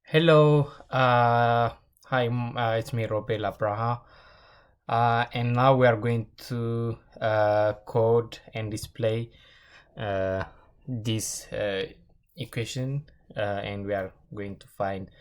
Hello, hi, it's me, Robel Abraha, and now we are going to code and display uh, this equation, and we are going to find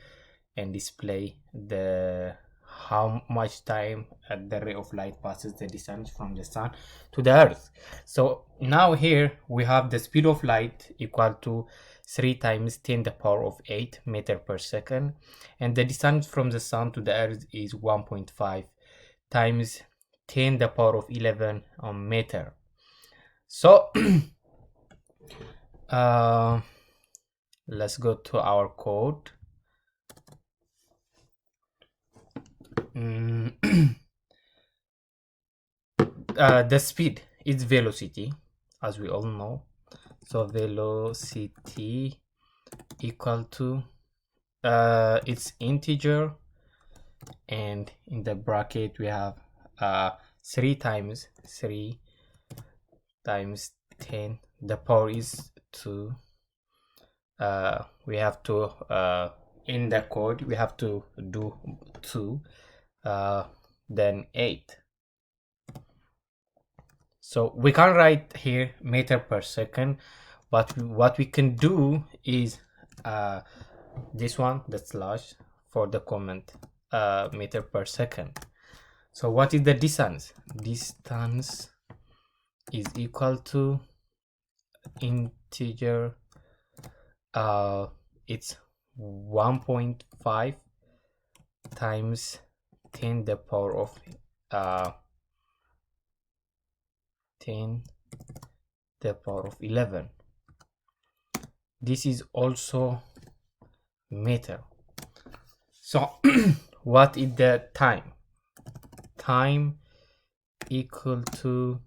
and display the how much time the ray of light passes the distance from the sun to the earth. So now here we have the speed of light equal to 3 times 10 the power of 8 meter per second, and the distance from the sun to the earth is 1.5 times 10 the power of 11 meter. So uh, let's go to our code. Mm, the speed is velocity, as we all know. So velocity equal to it's integer, and in the bracket we have 3 times 10 the power is 2. We have to in the code we have to do 2, then 8. So we can't write here meter per second, but what we can do is this one, the slash, for the comment meter per second. So what is the distance? Distance is equal to integer, it's 1.5 times 10 the power of 10 the power of 11. This is also meter. So what is the time? Time equal to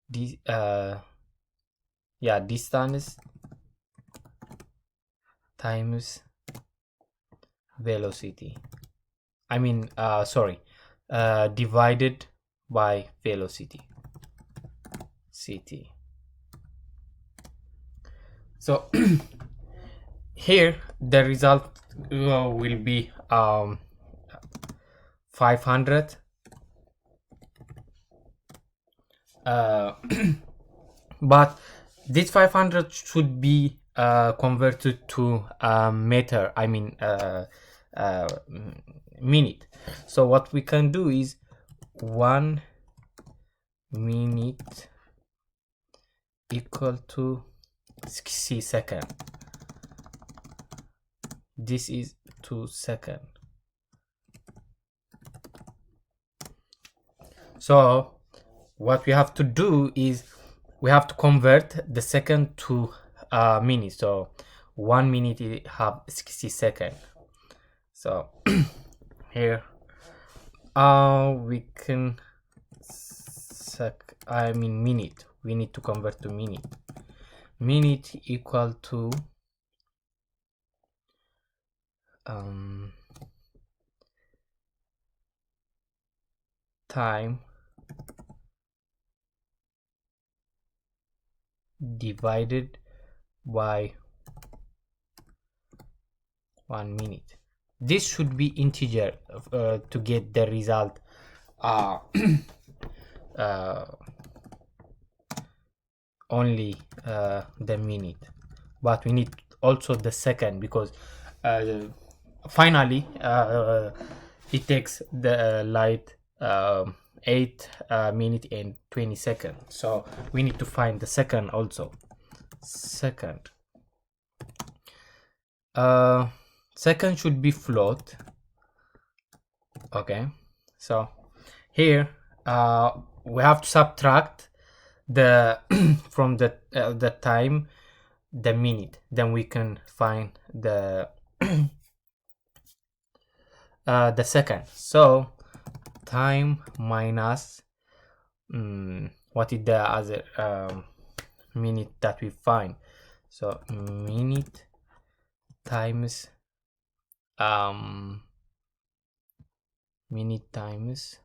this distance times velocity. Divided by velocity, ct. So here the result will be 500, but this 500 should be converted to meter, minute. So what we can do is 1 minute equal to 60 second. This is 2 second. So what we have to do is we have to convert the second to minute. So 1 minute have 60 second. So here we can minute. We need to convert to minute. Minute equal to time divided by 1 minute. This should be integer to get the result only the minute, but we need also the second, because finally it takes the light 8 minute and 20 seconds. So we need to find the second also. Second second should be float. Okay, so here we have to subtract the from the time the minute, then we can find the the second. So time minus what is the other minute that we find. So minute times minute times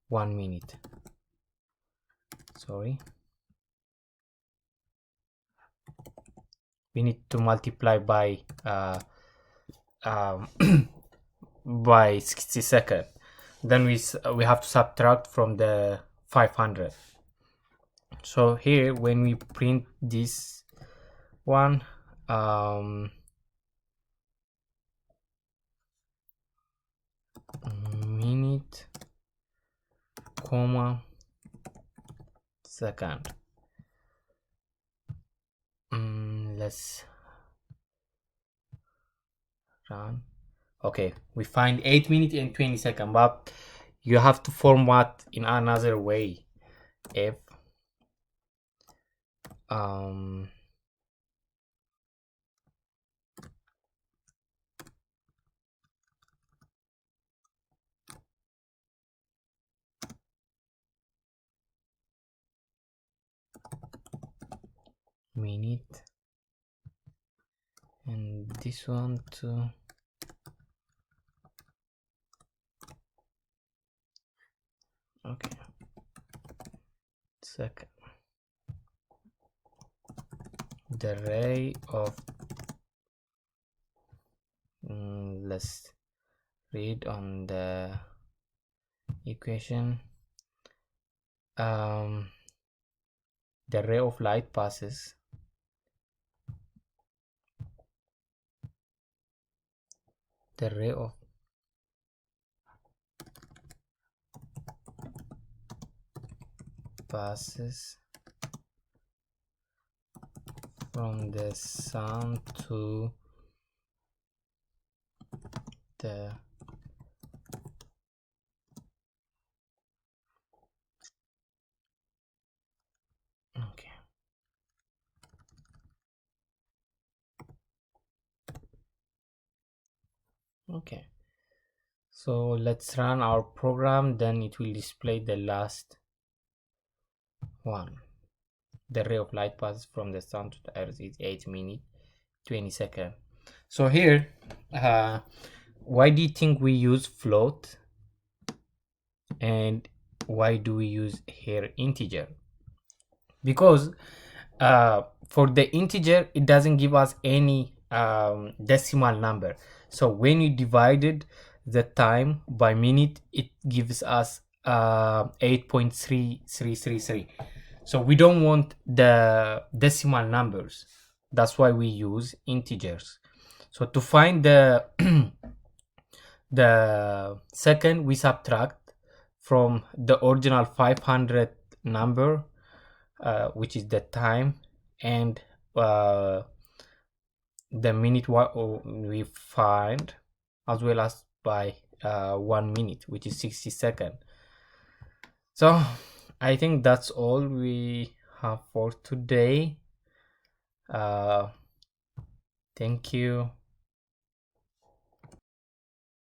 1 minute, sorry, we need to multiply by um, by 60 seconds. Then we have to subtract from the 500. So here when we print this one, minute, comma, second. Let's run. Okay, we find 8 minutes and 20 seconds, but you have to format in another way. If minute, and this one too. Okay, second. The array of let's read on the equation. The ray of light passes the ray of passes from the sun to the okay, so let's run our program, then it will display the last one. The ray of light passes from the sun to the earth is 8 minutes 20 seconds. So here why do you think we use float, and why do we use here integer? Because for the integer it doesn't give us any decimal number, so when you divided the time by minute it gives us 8.3333. so we don't want the decimal numbers, that's why we use integers. So to find the the second, we subtract from the original 500 number, which is the time, and the minute we find, as well as by 1 minute, which is 60 seconds. So I think that's all we have for today. Thank you.